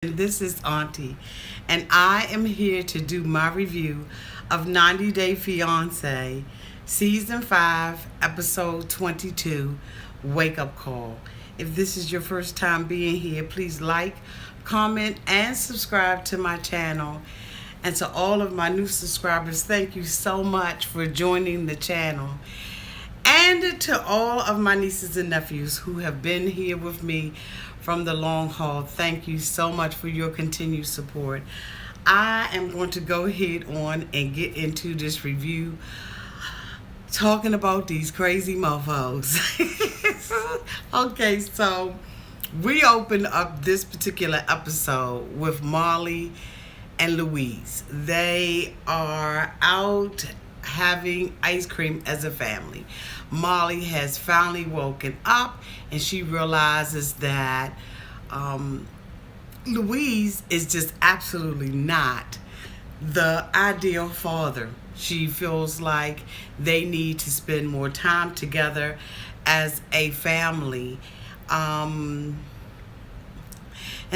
This is Auntie, and I am here to do my review of 90 Day Fiance, Season 5, Episode 22, Wake Up Call. If this is your first time being here, please like, comment, and subscribe to my channel. And to all of my new subscribers, thank you so much for joining the channel. And to all of my nieces and nephews who have been here with me from the long haul, thank you so much for your continued support. I am going to go ahead on and get into this review talking about these crazy mofos. Okay, so we opened up this particular episode with Molly and Louise. They are out having ice cream as a family. Molly has finally woken up and she realizes that Louise is just absolutely not the ideal father. She feels like they need to spend more time together as a family. And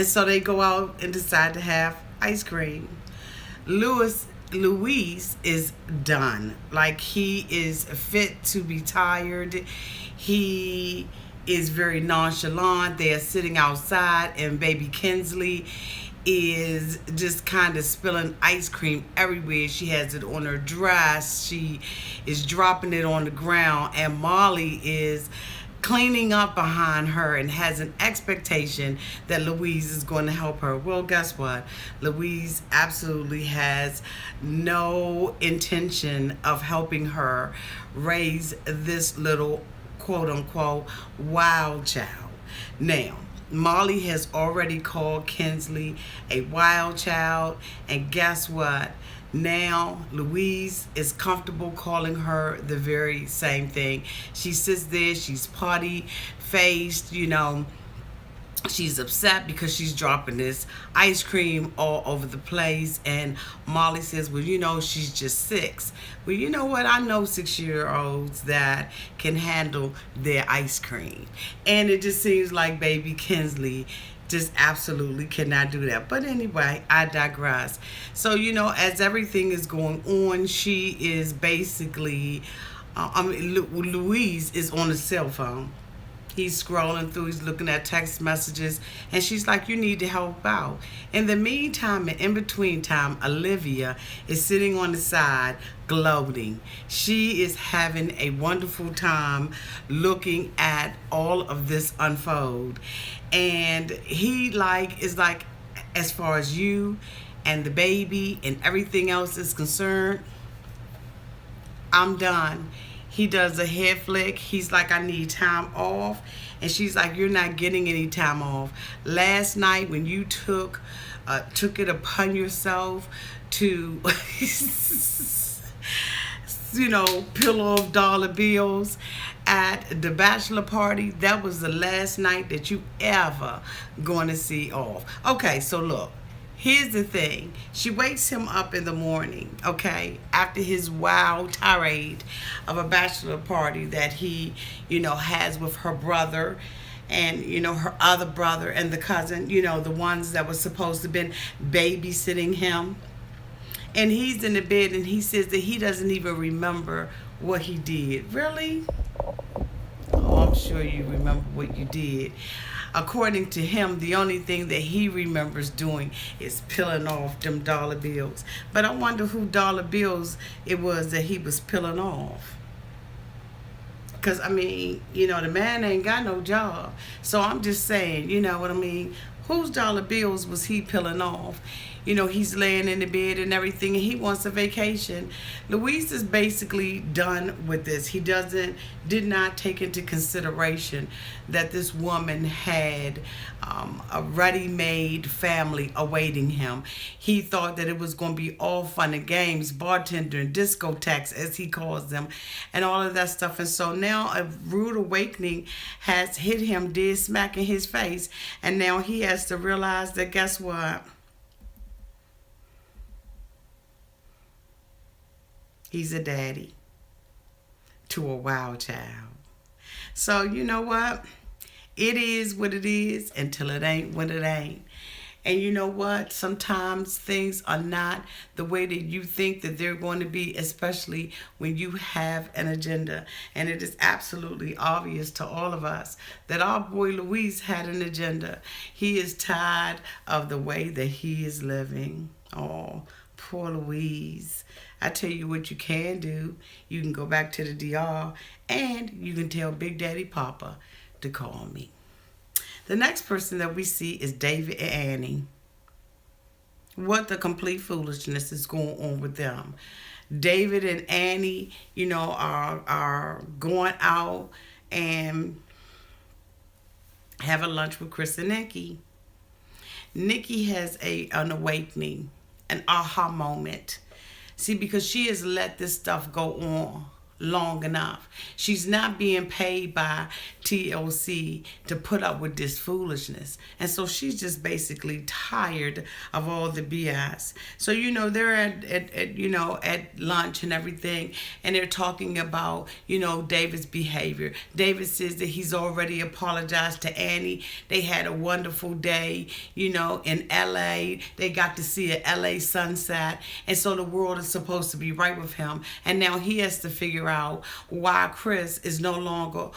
so they go out and decide to have ice cream. Louise is done. Like, he is fit to be tired. He is very nonchalant. They are sitting outside, and baby Kinsley is just kind of spilling ice cream everywhere. She has it on her dress. She is dropping it on the ground, and Molly is cleaning up behind her and has an expectation that Louise is going to help her. Well, guess what? Louise absolutely has no intention of helping her raise this little quote-unquote wild child. Now, Molly has already called Kinsley a wild child, and guess what? Now, Louise is comfortable calling her the very same thing. She sits there, she's potty-faced, she's upset because she's dropping this ice cream all over the place. And Molly says, well, she's just 6. Well, you know what? I know 6-year-olds that can handle their ice cream. And it just seems like baby Kinsley just absolutely cannot do that. But anyway, I digress. So, as everything is going on, she is basically, Louise is on a cell phone. He's scrolling through, he's looking at text messages, and she's like, you need to help out. In the meantime, and in between time, Olivia is sitting on the side gloating. She is having a wonderful time looking at all of this unfold. And he is like, as far as you and the baby and everything else is concerned, I'm done. He does a head flick. He's like, I need time off. And she's like, you're not getting any time off. Last night when you took it upon yourself to, peel off dollar bills at the bachelor party, that was the last night that you ever going to see off. Okay, so look. Here's the thing. She wakes him up in the morning, okay, after his wild tirade of a bachelor party that he, has with her brother and, her other brother and the cousin, the ones that were supposed to have been babysitting him. And he's in the bed and he says that he doesn't even remember what he did. Really? Oh, I'm sure you remember what you did. According to him, the only thing that he remembers doing is peeling off them dollar bills. But I wonder who dollar bills it was that he was peeling off. Because, the man ain't got no job. So I'm just saying, you know what I mean? Whose dollar bills was he peeling off? He's laying in the bed and everything, and he wants a vacation. Louise is basically done with this. He did not take into consideration that this woman had a ready-made family awaiting him. He thought that it was going to be all fun and games, bartender and discotheques, as he calls them, and all of that stuff. And so now a rude awakening has hit him dead smack in his face, and now he has to realize that, guess what? He's a daddy to a wild child. So you know what? It is what it is until it ain't what it ain't. And you know what? Sometimes things are not the way that you think that they're going to be, especially when you have an agenda. And it is absolutely obvious to all of us that our boy Luis had an agenda. He is tired of the way that he is living. Oh, poor Louise. I tell you what you can do. You can go back to the DR and you can tell Big Daddy Papa to call me. The next person that we see is David and Annie. What the complete foolishness is going on with them. David and Annie, are going out and having lunch with Chris and Nikki. Nikki has an awakening, an aha moment. See, because she has let this stuff go on long enough. She's not being paid by TLC to put up with this foolishness. And so she's just basically tired of all the BS. So, they're at lunch and everything, and they're talking about, David's behavior. David says that he's already apologized to Annie. They had a wonderful day, in LA. They got to see an LA sunset. And so the world is supposed to be right with him. And now he has to figure out why Chris is no longer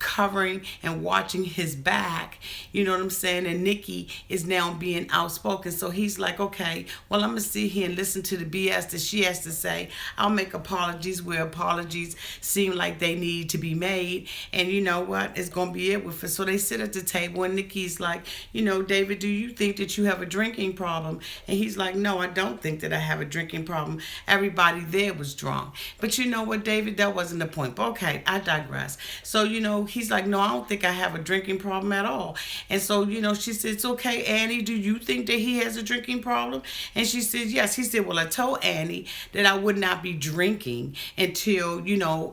covering and watching his back, you know what I'm saying? And Nikki is now being outspoken. So he's like, okay, well, I'm going to sit here and listen to the BS that she has to say. I'll make apologies where apologies seem like they need to be made. And you know what? It's going to be it with it. So they sit at the table and Nikki's like, David, do you think that you have a drinking problem? And he's like, no, I don't think that I have a drinking problem. Everybody there was drunk. But you know what, David? That wasn't the point. But okay, I digress. So, he's like, no, I don't think I have a drinking problem at all. And so, she said, it's okay, Annie, do you think that he has a drinking problem? And she said, yes. He said, well, I told Annie that I would not be drinking until,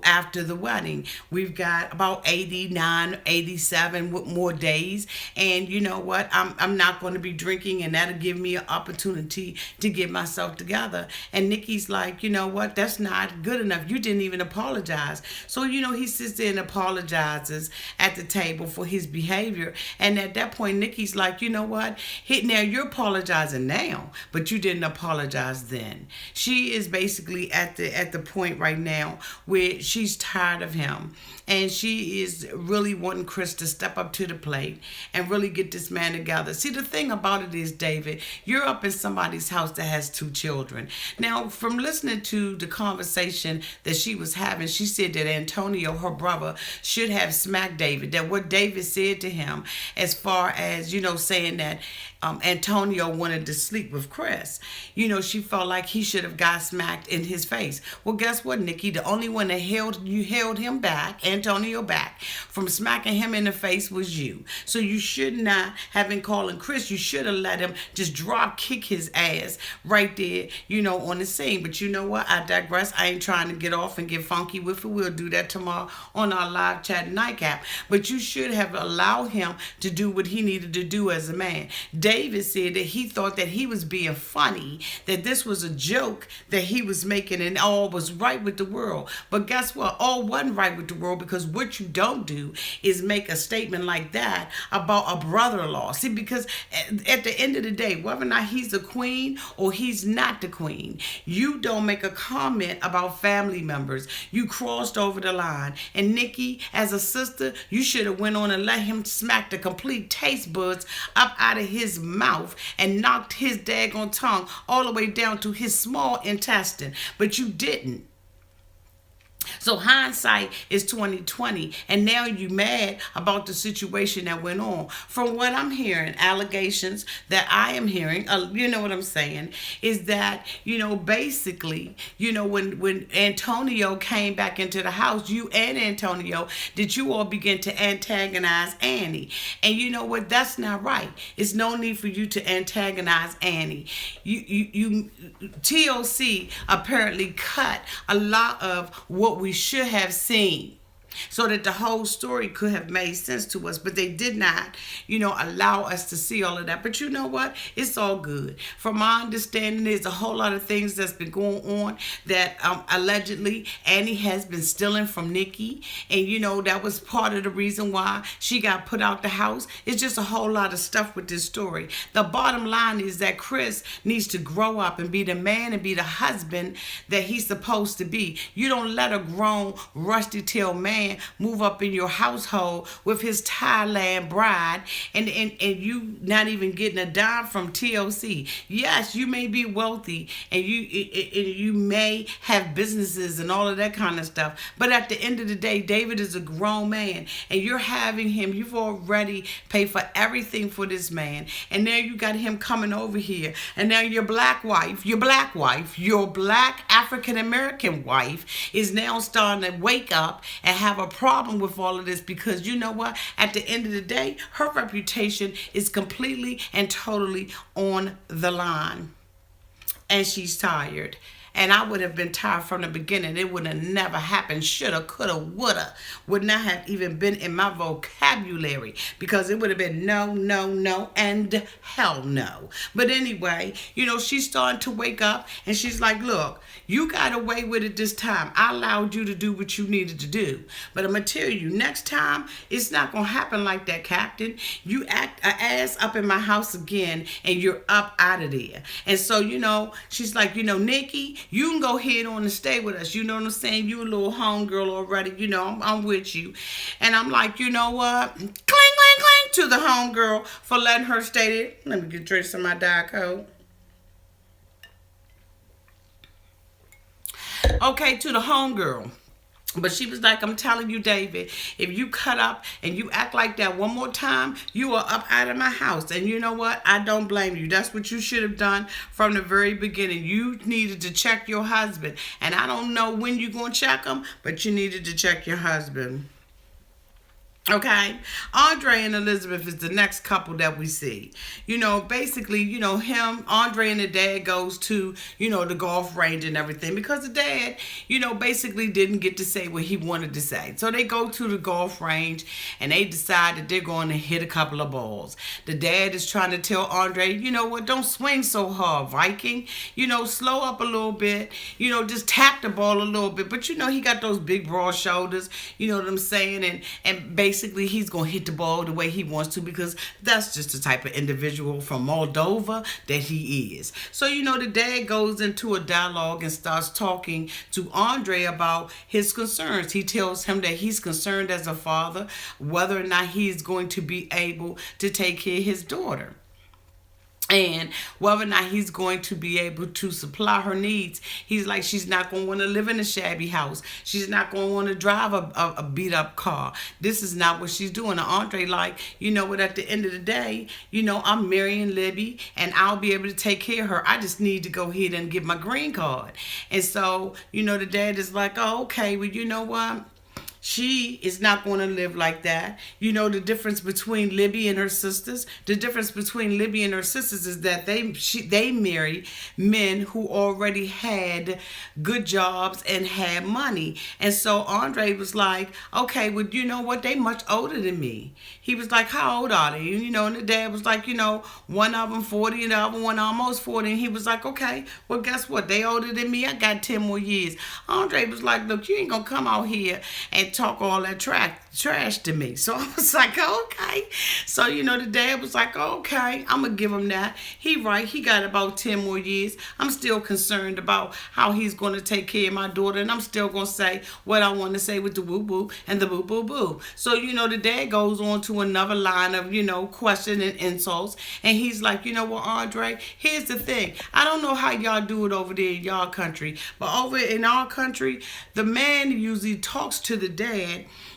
after the wedding. We've got about 89, 87 more days. And you know what? I'm not going to be drinking, and that'll give me an opportunity to get myself together. And Nikki's like, you know what? That's not good enough. You didn't even apologize. So, he sits there and apologizes at the table for his behavior. And at that point, Nikki's like, you know what? Now you're apologizing now, but you didn't apologize then. She is basically at the point right now where she's tired of him. And she is really wanting Chris to step up to the plate and really get this man together. See, the thing about it is, David, you're up in somebody's house that has 2 children. Now, from listening to the conversation that she was having, she said that Antonio, her brother, should have smacked David. That what David said to him as far as, saying that Antonio wanted to sleep with Chris. She felt like he should have got smacked in his face. Well, guess what, Nikki? The only one that held him back, Antonio back, from smacking him in the face was you. So you should not have been calling Chris. You should have let him just drop kick his ass right there, on the scene. But you know what? I digress. I ain't trying to get off and get funky with it. We'll do that tomorrow on our live chat nightcap. But you should have allowed him to do what he needed to do as a man. David said that he thought that he was being funny, that this was a joke that he was making and all was right with the world. But guess what? All wasn't right with the world, because what you don't do is make a statement like that about a brother-in-law. See, because at the end of the day, whether or not he's the queen or he's not the queen, you don't make a comment about family members. You crossed over the line. And Nikki, as a sister, you should have went on and let him smack the complete taste buds up out of his mouth and knocked his daggone tongue all the way down to his small intestine. But you didn't. So hindsight is 2020, and now you mad about the situation that went on. From what I'm hearing, allegations that I am hearing, you know what I'm saying, is that, basically, when Antonio came back into the house, you and Antonio, did you all begin to antagonize Annie. And you know what? That's not right. It's no need for you to antagonize Annie. You TLC apparently cut a lot of what we should have seen so that the whole story could have made sense to us. But they did not, allow us to see all of that. But you know what? It's all good. From my understanding, there's a whole lot of things that's been going on that allegedly Annie has been stealing from Nikki. And, that was part of the reason why she got put out the house. It's just a whole lot of stuff with this story. The bottom line is that Chris needs to grow up and be the man and be the husband that he's supposed to be. You don't let a grown, rusty-tailed man move up in your household with his Thailand bride and you not even getting a dime from TLC. Yes, you may be wealthy and you may have businesses and all of that kind of stuff, but at the end of the day, David is a grown man and you've already paid for everything for this man, and now you got him coming over here, and now your black African American wife is now starting to wake up and have a problem with all of this, because you know what? At the end of the day, her reputation is completely and totally on the line. And she's tired. And I would have been tired from the beginning. It would have never happened. Shoulda, coulda, woulda. Would not have even been in my vocabulary, because it would have been no, no, no, and hell no. But anyway, she's starting to wake up and she's like, look, you got away with it this time. I allowed you to do what you needed to do. But I'm going to tell you, next time, it's not going to happen like that, Captain. You act an ass up in my house again and you're up out of there. And so, she's like, Nikki, you can go ahead on and stay with us. You know what I'm saying? You a little homegirl already. I'm with you. And I'm like, you know what? Cling, cling, cling to the homegirl for letting her stay there. Let me get dressed some of my Diet Coke. Okay, to the homegirl. But she was like, I'm telling you, David, if you cut up and you act like that one more time, you are up out of my house. And you know what? I don't blame you. That's what you should have done from the very beginning. You needed to check your husband. And I don't know when you're going to check him, but you needed to check your husband. Okay, Andrei and Elizabeth is the next couple that we see. Basically, him, Andrei and the dad goes to, the golf range and everything, because the dad, basically didn't get to say what he wanted to say. So they go to the golf range and they decide that they're going to hit a couple of balls. The dad is trying to tell Andrei, don't swing so hard, Viking. Slow up a little bit, just tap the ball a little bit. But he got those big broad shoulders, you know what I'm saying? And basically he's going to hit the ball the way he wants to, because that's just the type of individual from Moldova that he is. So, the dad goes into a dialogue and starts talking to Andrei about his concerns. He tells him that he's concerned as a father whether or not he's going to be able to take care of his daughter, and whether or not he's going to be able to supply her needs. He's like, she's not going to want to live in a shabby house. She's not going to want to drive a beat-up car. This is not what she's doing. And Andrei like, what, at the end of the day, I'm marrying Libby, and I'll be able to take care of her. I just need to go ahead and get my green card. And so, the dad is like, oh, okay, well, you know what? She is not going to live like that. The difference between Libby and her sisters. The difference between Libby and her sisters is that they marry men who already had good jobs and had money. And so Andrei was like, okay, well, you know what? They much older than me. He was like, how old are they? And the dad was like, one of them 40 and the other one almost 40. And he was like, okay, well, guess what? They older than me. I got 10 more years. Andrei was like, look, you ain't going to come out here and talk all that trash to me. So I was like, okay. So, the dad was like, okay, I'm going to give him that. He got about 10 more years. I'm still concerned about how he's going to take care of my daughter, and I'm still going to say what I want to say with the woo-boo and the boo-boo-boo. So, the dad goes on to another line of, question and insults, and he's like, what, Andrei, here's the thing. I don't know how y'all do it over there in y'all country, but over in our country, the man usually talks to the dad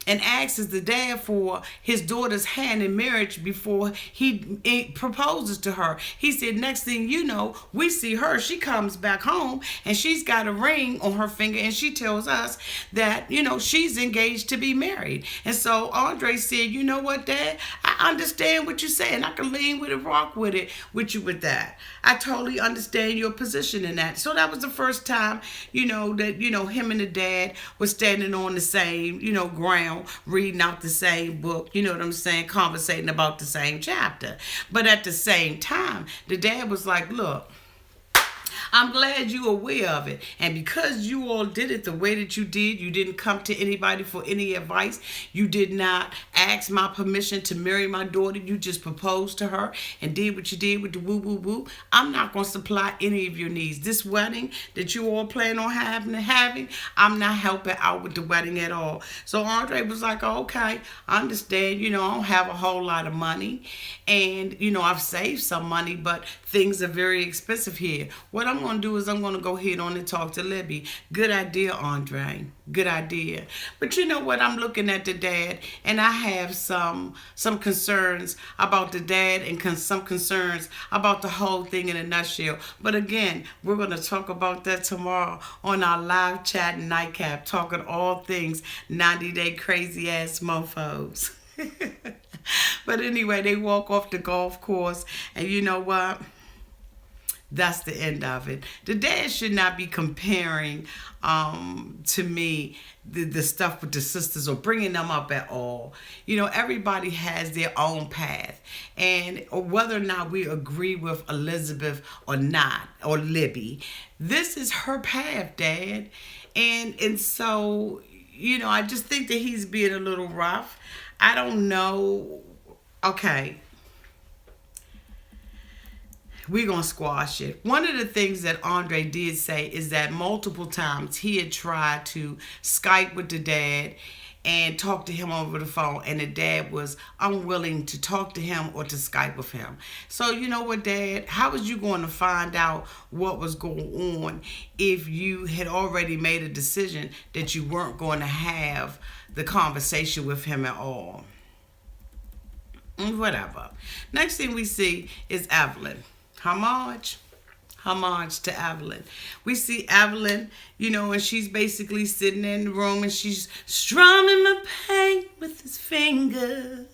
and asks the dad for his daughter's hand in marriage before he proposes to her. He said, next thing you know, we see her. She comes back home and she's got a ring on her finger, and she tells us that, she's engaged to be married. And so Andrei said, you know what, Dad? I understand what you're saying. I can lean with it, rock with it, with you with that. I totally understand your position in that. So that was the first time, that, him and the dad was standing on the same, ground, reading out the same book, you know what I'm saying, conversating about the same chapter. But at the same time, the dad was like, look, I'm glad you're aware of it. And because you all did it the way that you did, you didn't come to anybody for any advice. You did not ask my permission to marry my daughter. You just proposed to her and did what you did with the woo, woo, woo. I'm not going to supply any of your needs. This wedding that you all plan on having, I'm not helping out with the wedding at all. So Andrei was like, oh, okay, I understand. I don't have a whole lot of money. And, I've saved some money, but things are very expensive here. What I'm going to do is I'm going to go ahead on and talk to Libby. Good idea, Andrei. Good idea. But you know what? I'm looking at the dad, and I have some concerns about the dad and some concerns about the whole thing in a nutshell. But again, we're going to talk about that tomorrow on our live chat nightcap, talking all things 90-day crazy ass mofos. But anyway, they walk off the golf course, and you know what? That's the end of it. The dad should not be comparing to me the stuff with the sisters or bringing them up at all. Everybody has their own path. And whether or not we agree with Elizabeth or not, or Libby, this is her path, Dad. And so, I just think that he's being a little rough. I don't know. Okay. We're going to squash it. One of the things that Andrei did say is that multiple times he had tried to Skype with the dad and talk to him over the phone, and the dad was unwilling to talk to him or to Skype with him. So you know what, Dad? How was you going to find out what was going on if you had already made a decision that you weren't going to have the conversation with him at all? Whatever. Next thing we see is Evelyn. Homage to Evelyn. We see Evelyn, and she's basically sitting in the room and she's strumming my pain with his finger,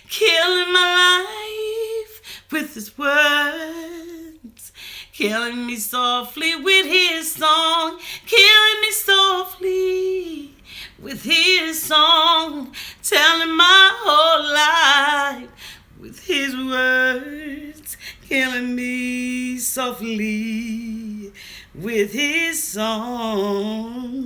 killing my life with his words, killing me softly with his song, killing me softly with his song, telling my whole life with his words, killing me softly with his song.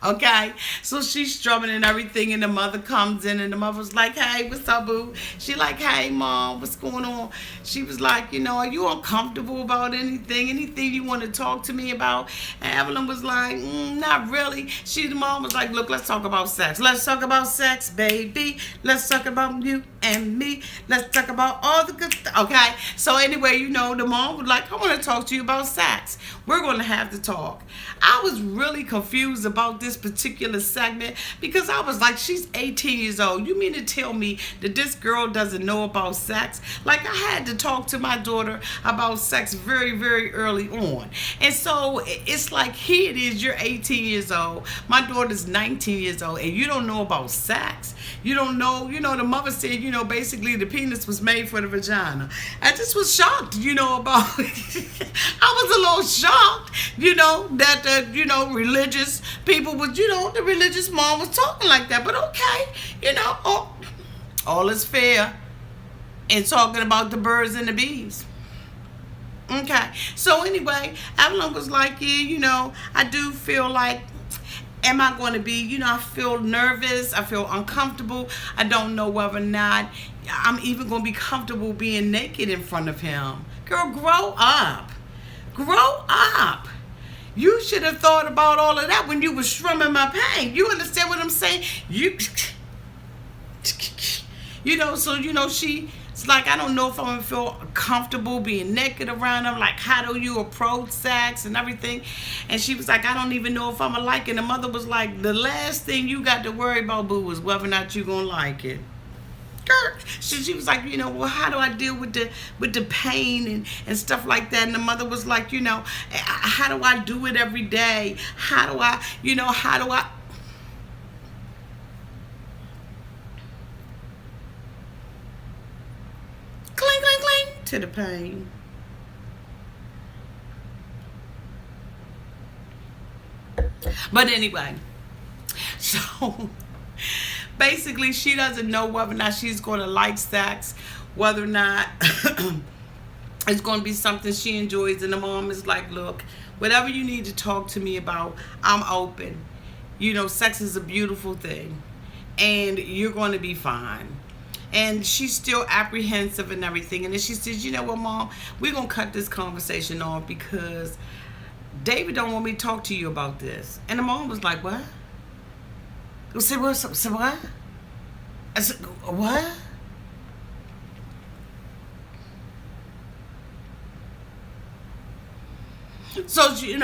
Okay, so she's strumming and everything, and the mother comes in, and the mother's like, hey, what's up, boo? She like, hey, Mom, what's going on? She was like, are you uncomfortable about anything you want to talk to me about? And Evelyn was like, not really. The mom was like, look, let's talk about sex. Let's talk about sex, baby. Let's talk about you and me. Let's talk about all the good stuff. Okay, so anyway, the mom was like, I want to talk to you about sex. We're going to have to talk. I was really confused about this particular segment because I was like, she's 18 years old. You mean to tell me that this girl doesn't know about sex? Like, I had to talk to my daughter about sex very, very early on. And so it's like, here it is, you're 18 years old. My daughter's 19 years old, and you don't know about sex. You don't know, the mother said, basically the penis was made for the vagina. I just was shocked, about I was a little shocked, that the, religious people was, the religious mom was talking like that. But okay, all is fair in talking about the birds and the bees. Okay, so anyway, Evelyn was like, yeah, I do feel like, am I going to be, I feel nervous, I feel uncomfortable. I don't know whether or not I'm even going to be comfortable being naked in front of him. Girl, grow up. Grow up. You should have thought about all of that when you were strumming my pain. You understand what I'm saying? So, she It's like, I don't know if I'm going to feel comfortable being naked around him. Like, how do you approach sex and everything? And she was like, I don't even know if I'm going to like it. And the mother was like, the last thing you got to worry about, boo, is whether or not you're going to like it. She was like, well, how do I deal with the pain and stuff like that? And the mother was like, how do I do it every day? How do I? Cling, cling, cling to the pain. But anyway, so basically she doesn't know whether or not she's going to like sex, whether or not it's going to be something she enjoys. And the mom is like, look, whatever you need to talk to me about, I'm open. Sex is a beautiful thing, and you're going to be fine. And she's still apprehensive and everything. And then she says, you know what, Mom, we're going to cut this conversation off because David don't want me to talk to you about this. And the mom was like, what? Say what? Say what? I said, what? So, she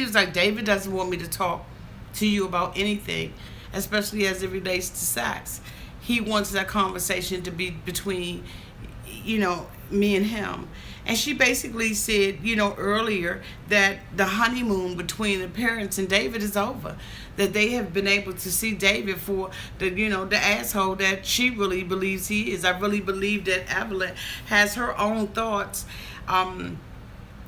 was like, David doesn't want me to talk to you about anything, especially as it relates to sex. He wants that conversation to be between, me and him. And she basically said, earlier that the honeymoon between the parents and David is over. That they have been able to see David for the asshole that she really believes he is. I really believe that Evelyn has her own thoughts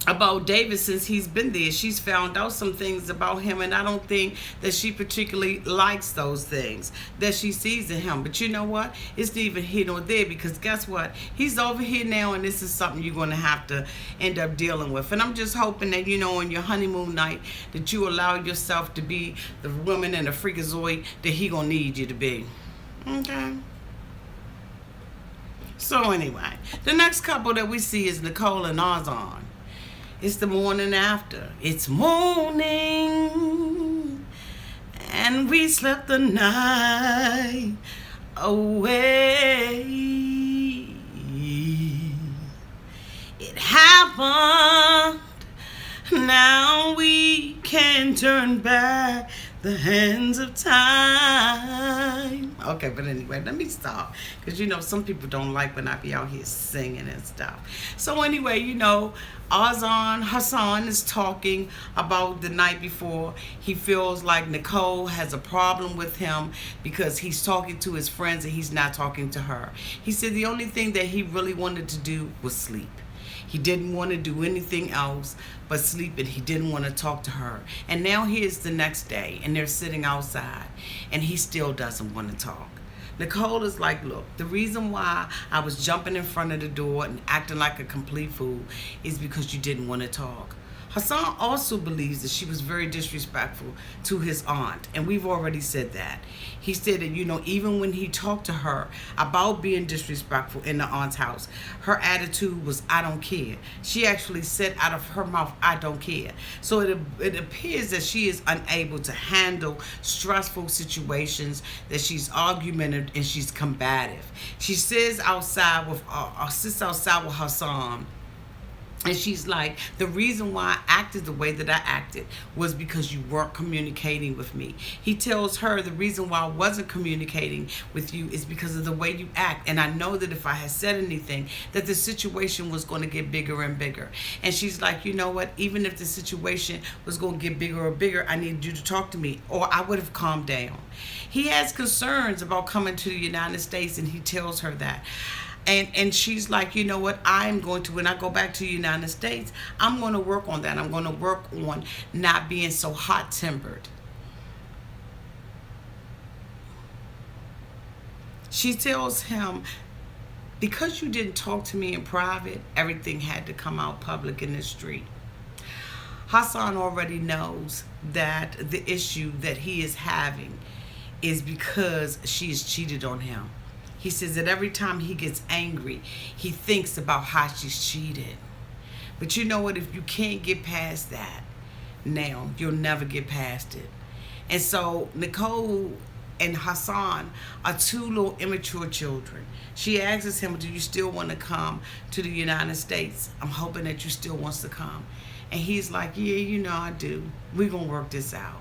about David since he's been there. She's found out some things about him, and I don't think that she particularly likes those things that she sees in him. But you know what? It's neither here nor there, because guess what? He's over here now, and this is something you're going to have to end up dealing with. And I'm just hoping that, on your honeymoon night, that you allow yourself to be the woman and the freakazoid that he going to need you to be. Okay? So anyway, the next couple that we see is Nicole and Azan. It's the morning after. It's morning, and we slept the night away. It happened. Now we can turn back the hands of time. Okay, but anyway, let me stop. Because, some people don't like when I be out here singing and stuff. So anyway, Hassan is talking about the night before. He feels like Nicole has a problem with him because he's talking to his friends and he's not talking to her. He said the only thing that he really wanted to do was sleep. He didn't want to do anything else but sleep, and he didn't want to talk to her. And now here's the next day, and they're sitting outside, and he still doesn't want to talk. Nicole is like, look, the reason why I was jumping in front of the door and acting like a complete fool is because you didn't want to talk. Hassan also believes that she was very disrespectful to his aunt, and we've already said that. He said that, even when he talked to her about being disrespectful in the aunt's house, her attitude was, I don't care. She actually said out of her mouth, I don't care. So it appears that she is unable to handle stressful situations, that she's argumentative and she's combative. She sits outside with Hassan. And she's like, the reason why I acted the way that I acted was because you weren't communicating with me. He tells her the reason why I wasn't communicating with you is because of the way you act. And I know that if I had said anything, that the situation was going to get bigger and bigger. And she's like, you know what? Even if the situation was going to get bigger or bigger, I need you to talk to me, or I would have calmed down. He has concerns about coming to the United States, and he tells her that. And she's like, you know what, I'm going to, when I go back to the United States, I'm going to work on that. I'm going to work on not being so hot-tempered. She tells him, because you didn't talk to me in private, everything had to come out public in the street. Hassan already knows that the issue that he is having is because she's cheated on him. He says that every time he gets angry, he thinks about how she's cheated. But you know what? If you can't get past that now, you'll never get past it. And so Nicole and Hassan are two little immature children. She asks him, do you still want to come to the United States? I'm hoping that you still wants to come. And he's like, yeah, I do. We're going to work this out.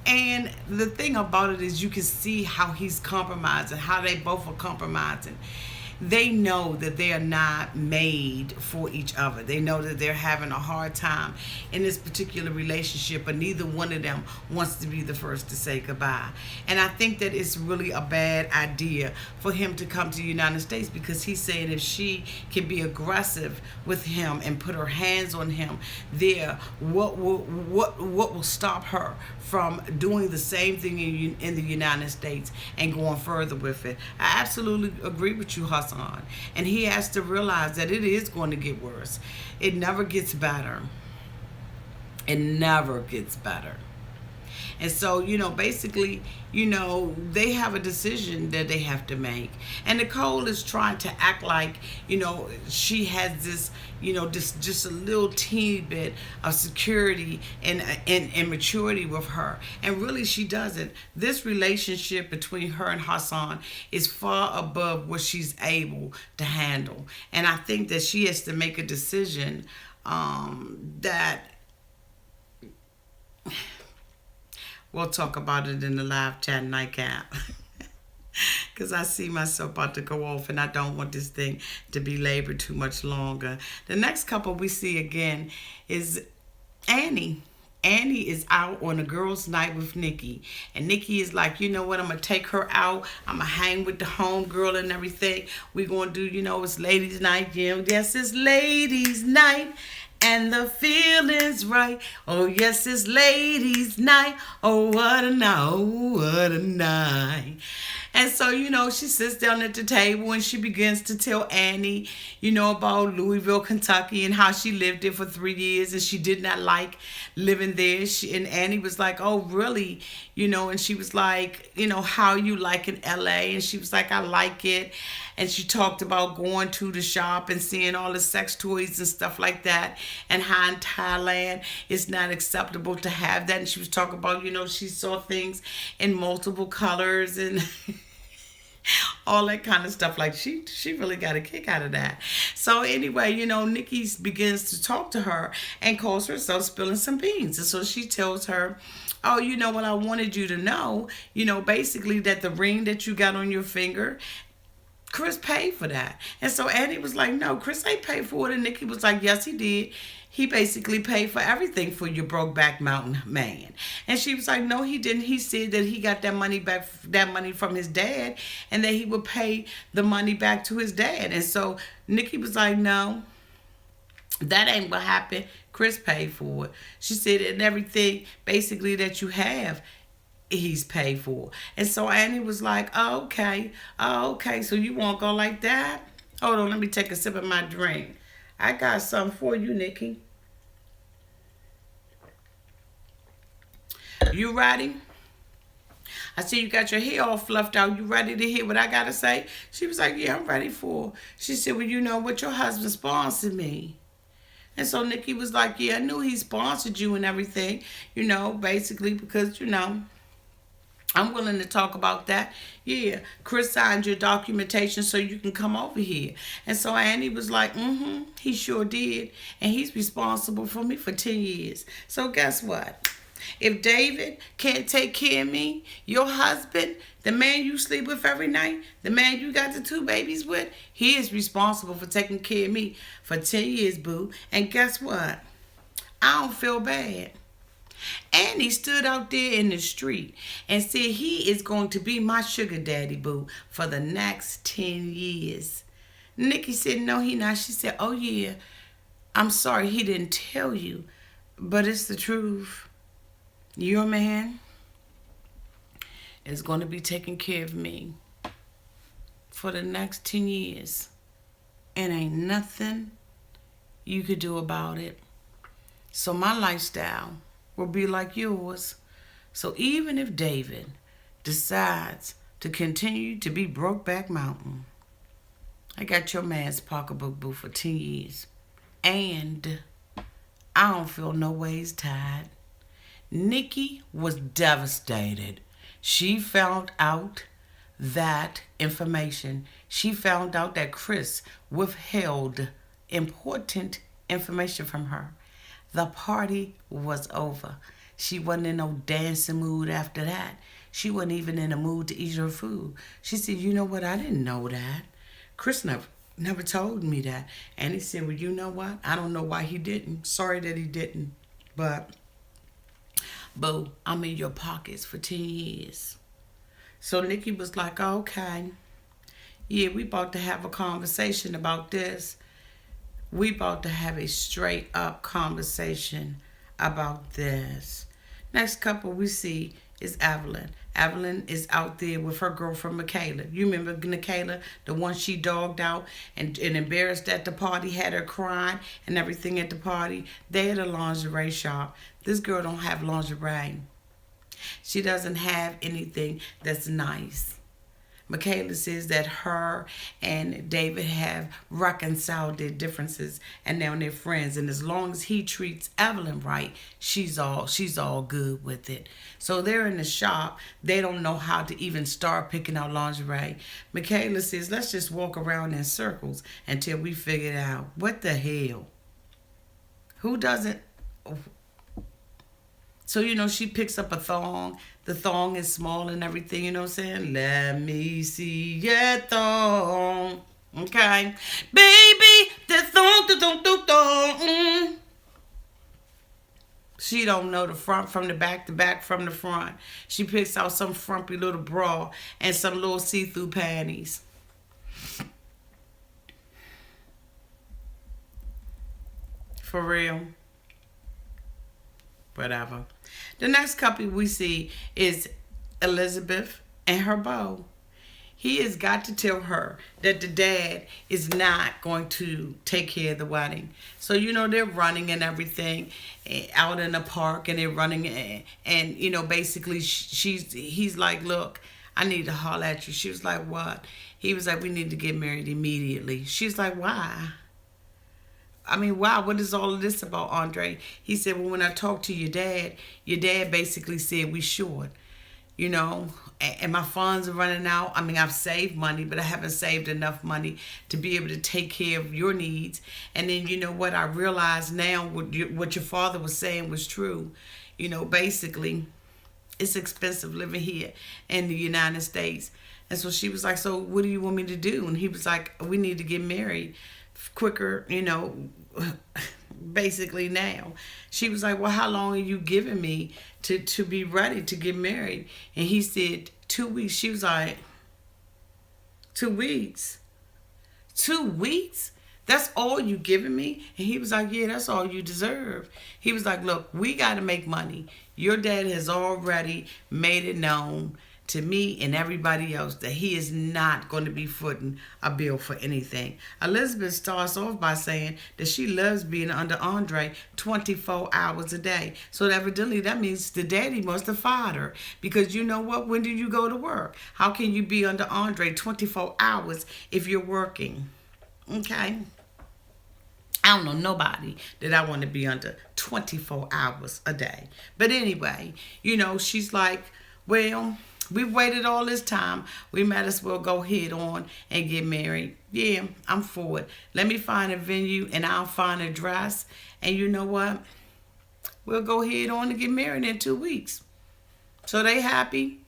And the thing about it is you can see how he's compromising, how they both are compromising. They know that they are not made for each other. They know that they're having a hard time in this particular relationship, but neither one of them wants to be the first to say goodbye. And I think that it's really a bad idea for him to come to the United States, because he's saying if she can be aggressive with him and put her hands on him there, what will stop her from doing the same thing in the United States and going further with it? I absolutely agree with you, Hassan. And he has to realize that it is going to get worse. It never gets better. It never gets better. And so, basically, they have a decision that they have to make. And Nicole is trying to act like, she has this, just a little teeny bit of security and maturity with her. And really, she doesn't. This relationship between her and Hassan is far above what she's able to handle. And I think that she has to make a decision that... We'll talk about it in the live chat nightcap. Because I see myself about to go off and I don't want this thing to be labored too much longer. The next couple we see again is Annie. Annie is out on a girls' night with Nikki. And Nikki is like, you know what, I'm going to take her out. I'm going to hang with the homegirl and everything. We're going to do, it's ladies' night. Yes, it's ladies' night. And the feeling's right. Oh, yes, it's ladies' night. Oh, what a night. Oh, what a night. And so, she sits down at the table and she begins to tell Annie, about Louisville, Kentucky, and how she lived there for 3 years and she did not like living there. And Annie was like, oh, really? And she was like, how you like in LA? And she was like, I like it. And she talked about going to the shop and seeing all the sex toys and stuff like that, and how in Thailand it's not acceptable to have that. And she was talking about, she saw things in multiple colors and all that kind of stuff. Like she really got a kick out of that. So anyway, Nikki begins to talk to her and calls herself spilling some beans. And so she tells her, oh, what I wanted you to know, basically that the ring that you got on your finger, Chris paid for that. And so Annie was like, no, Chris ain't paid for it. And Nikki was like, yes, he did. He basically paid for everything for your Brokeback Mountain man. And she was like, no, he didn't. He said that he got that money back, that money from his dad, and that he would pay the money back to his dad. And so Nikki was like, no, that ain't what happened. Chris paid for it. She said, and everything basically that you have, he's paid for. And so Annie was like, oh, okay. So you won't go like that? Hold on, let me take a sip of my drink. I got something for you, Nikki. You ready? I see you got your hair all fluffed out. You ready to hear what I got to say? She was like, yeah, I'm ready for it. She said, well, what your husband sponsored me. And so Nikki was like, yeah, I knew he sponsored you and everything, basically because, I'm willing to talk about that. Yeah, Chris signed your documentation so you can come over here. And so Annie was like, he sure did. And he's responsible for me for 10 years. So guess what? If David can't take care of me, your husband, the man you sleep with every night, the man you got the 2 babies with, he is responsible for taking care of me for 10 years, boo. And guess what? I don't feel bad. And he stood out there in the street and said he is going to be my sugar daddy, boo, for the next 10 years. Nikki said, no, he not. She said, oh, yeah, I'm sorry he didn't tell you, but it's the truth. Your man is going to be taking care of me for the next 10 years. And ain't nothing you could do about it. So my lifestyle will be like yours. So even if David decides to continue to be Brokeback Mountain, I got your man's pocketbook, boo, for 10 years. And I don't feel no ways tied. Nikki was devastated. She found out that information. She found out that Chris withheld important information from her. The party was over. She wasn't in no dancing mood after that. She wasn't even in a mood to eat her food. She said, you know what? I didn't know that. Chris never told me that. And he said, well, you know what? I don't know why he didn't. Sorry that he didn't. But, boo, I'm in your pockets for 10 years. So Nikki was like, okay. Yeah, we about to have a conversation about this. We about to have a straight up conversation about this. Next couple we see is Evelyn. Evelyn is out there with her girlfriend Michaela. You remember Michaela, the one she dogged out and embarrassed at the party, had her crying and everything at the party. They had a lingerie shop. This girl don't have lingerie. She doesn't have anything that's nice. Michaela says that her and David have reconciled their differences and now they're friends. And as long as he treats Evelyn right, she's all good with it. So they're in the shop. They don't know how to even start picking out lingerie. Michaela says, let's just walk around in circles until we figure it out. What the hell? Who doesn't? So, she picks up a thong. The thong is small and everything, you know what I'm saying? Let me see your thong. Okay. Baby, the thong, the thong, the thong. She don't know the front from the back from the front. She picks out some frumpy little bra and some little see-through panties. For real. Whatever. The next couple we see is Elizabeth and her beau. He has got to tell her that the dad is not going to take care of the wedding. So, they're running and everything out in the park and they're running and basically he's like, look, I need to holler at you. She was like, what? He was like, we need to get married immediately. She's like, why? I mean, wow, what is all of this about, Andrei? He said, well, when I talked to your dad basically said we short, and my funds are running out. I mean, I've saved money, but I haven't saved enough money to be able to take care of your needs. And then, you know what? I realize now what your father was saying was true. Basically, it's expensive living here in the United States. And so she was like, so what do you want me to do? And he was like, we need to get married quicker, basically now. She was like, well, how long are you giving me to be ready to get married? And he said 2 weeks. She was like, 2 weeks? 2 weeks? That's all you giving me? And he was like, yeah, that's all you deserve. He was like, look, we got to make money. Your dad has already made it known to me and everybody else that he is not going to be footing a bill for anything. Elizabeth starts off by saying that she loves being under Andrei 24 hours a day. So evidently that means the daddy must have fired her. Because you know what? When do you go to work? How can you be under Andrei 24 hours if you're working? Okay. I don't know nobody that I want to be under 24 hours a day. But anyway, she's like, well, we've waited all this time. We might as well go head on and get married. Yeah, I'm for it. Let me find a venue and I'll find a dress. And you know what? We'll go head on and get married in 2 weeks. So they happy.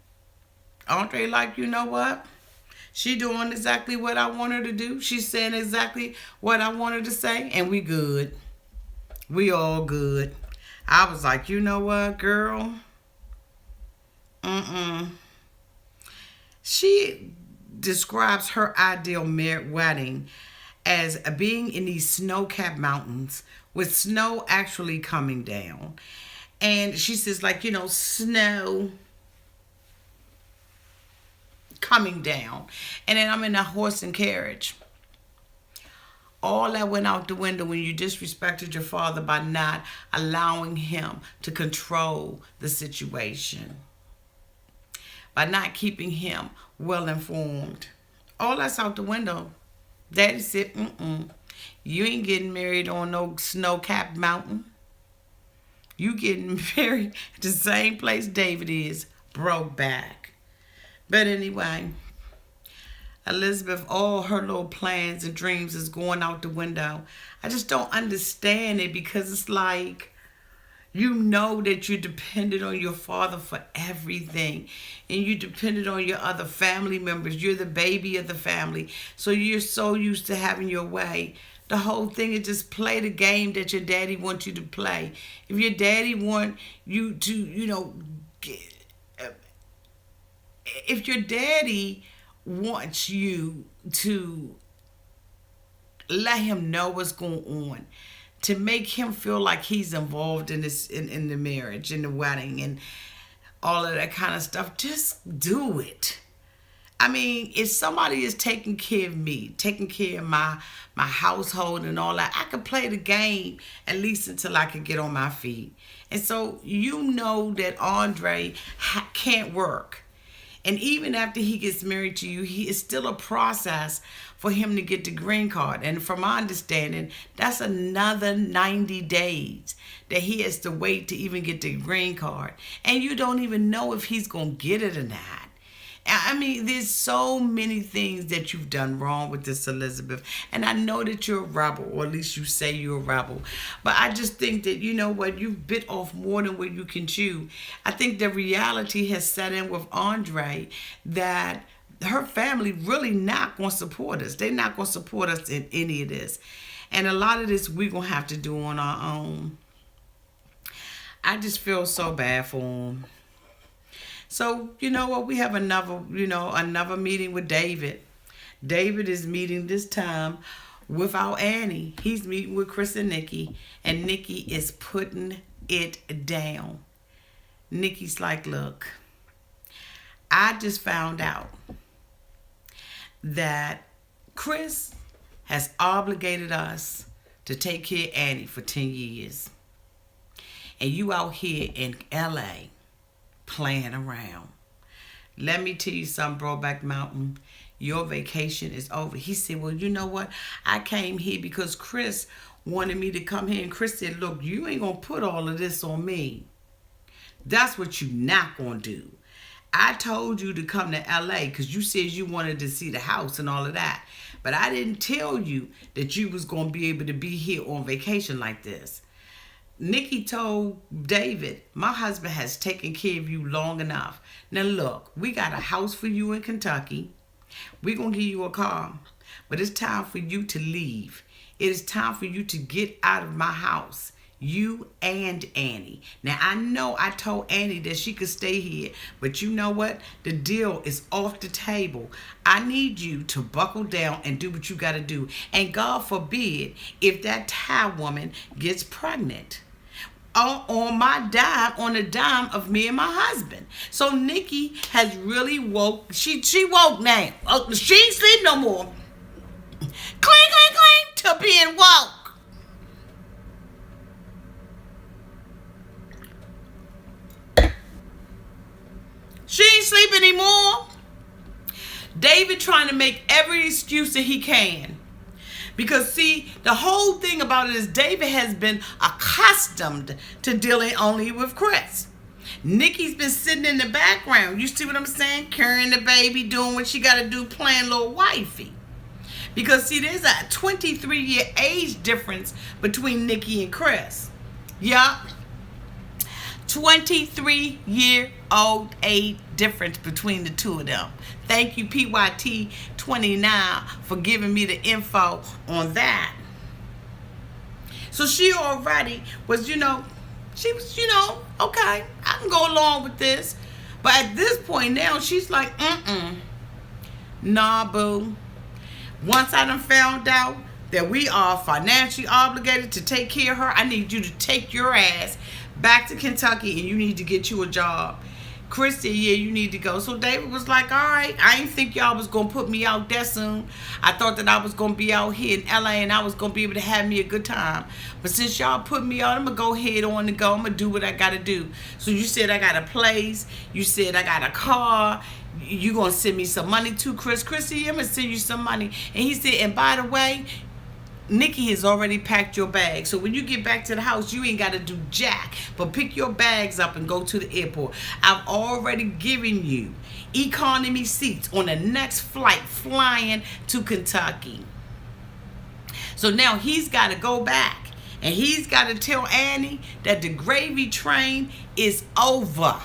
Andrei like, you know what? She doing exactly what I want her to do. She's saying exactly what I want her to say. And we good. We all good. I was like, you know what, girl? She describes her ideal wedding as being in these snow-capped mountains with snow actually coming down. And she says, like, snow coming down. And then I'm in a horse and carriage. All that went out the window when you disrespected your father by not allowing him to control the situation. By not keeping him well informed. All that's out the window. Daddy said, you ain't getting married on no snow-capped mountain. You getting married at the same place David is, broke back. But anyway, Elizabeth, all her little plans and dreams is going out the window. I just don't understand it because it's like, you know that you depended on your father for everything. And you depended on your other family members. You're the baby of the family. So you're so used to having your way. The whole thing is just play the game that your daddy wants you to play. If your daddy want you to, if your daddy wants you to let him know what's going on, to make him feel like he's involved in this, in the marriage, in the wedding, and all of that kind of stuff, just do it. I mean, if somebody is taking care of me, taking care of my household and all that, I could play the game at least until I can get on my feet. And so you know that Andrei can't work. And even after he gets married to you, he is still a process for him to get the green card. And from my understanding, that's another 90 days that he has to wait to even get the green card. And you don't even know if he's going to get it or not. I mean, there's so many things that you've done wrong with this, Elizabeth. And I know that you're a rebel, or at least you say you're a rebel. But I just think that, you know what, you've bit off more than what you can chew. I think the reality has set in with Andrei that her family really not going to support us. They're not going to support us in any of this. And a lot of this we're going to have to do on our own. I just feel so bad for them. So, you know what? We have another meeting with David. David is meeting this time without Annie. He's meeting with Chris and Nikki. And Nikki is putting it down. Nikki's like, look, I just found out that Chris has obligated us to take care of Annie for 10 years. And you out here in L.A. playing around. Let me tell you something, Brokeback Mountain. Your vacation is over. He said, well, you know what? I came here because Chris wanted me to come here. And Chris said, look, you ain't going to put all of this on me. That's what you not going to do. I told you to come to L.A. because you said you wanted to see the house and all of that. But I didn't tell you that you was going to be able to be here on vacation like this. Nikki told David, my husband has taken care of you long enough. Now look, we got a house for you in Kentucky. We're going to give you a car. But it's time for you to leave. It is time for you to get out of my house. You and Annie. Now I know I told Annie that she could stay here. But you know what? The deal is off the table. I need you to buckle down and do what you got to do. And God forbid if that Thai woman gets pregnant. On my dime, on the dime of me and my husband. So Nikki has really woke. She woke now. She ain't sleep no more. Cling, cling, cling to being woke. She ain't sleep anymore. David trying to make every excuse that he can. Because, see, the whole thing about it is David has been accustomed to dealing only with Chris. Nikki's been sitting in the background. You see what I'm saying? Carrying the baby, doing what she got to do, playing little wifey. Because, see, there's a 23-year age difference between Nikki and Chris. Yup. 23-year-old age difference between the two of them. Thank you, PYT29, for giving me the info on that. So she already was, she was, okay, I can go along with this. But at this point now, she's like, nah, boo. Once I done found out that we are financially obligated to take care of her, I need you to take your ass back to Kentucky and you need to get you a job. Chris said, yeah, you need to go. So David was like, all right, I didn't think y'all was going to put me out that soon. I thought that I was going to be out here in LA and I was going to be able to have me a good time. But since y'all put me out, I'm going to go ahead on and go. I'm going to do what I got to do. So you said I got a place. You said I got a car. You going to send me some money too, Chris? Chris said, yeah, I'm going to send you some money. And he said, and by the way, Nikki has already packed your bag. So when you get back to the house, you ain't got to do jack. But pick your bags up and go to the airport. I've already given you economy seats on the next flight flying to Kentucky. So now he's got to go back. And he's got to tell Annie that the gravy train is over.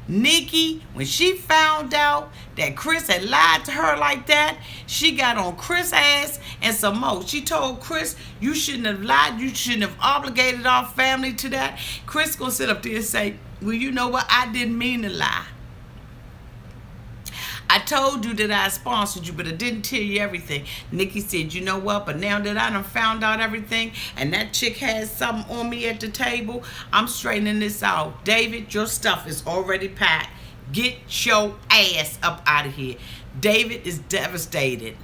Nikki, when she found out that Chris had lied to her like that, she got on Chris' ass and some more. She told Chris, you shouldn't have lied. You shouldn't have obligated our family to that. Chris gonna sit up there and say, well, you know what? I didn't mean to lie. I told you that I sponsored you, but I didn't tell you everything. Nikki said, you know what? But now that I done found out everything and that chick has something on me at the table, I'm straightening this out. David, your stuff is already packed. Get your ass up out of here. David is devastated.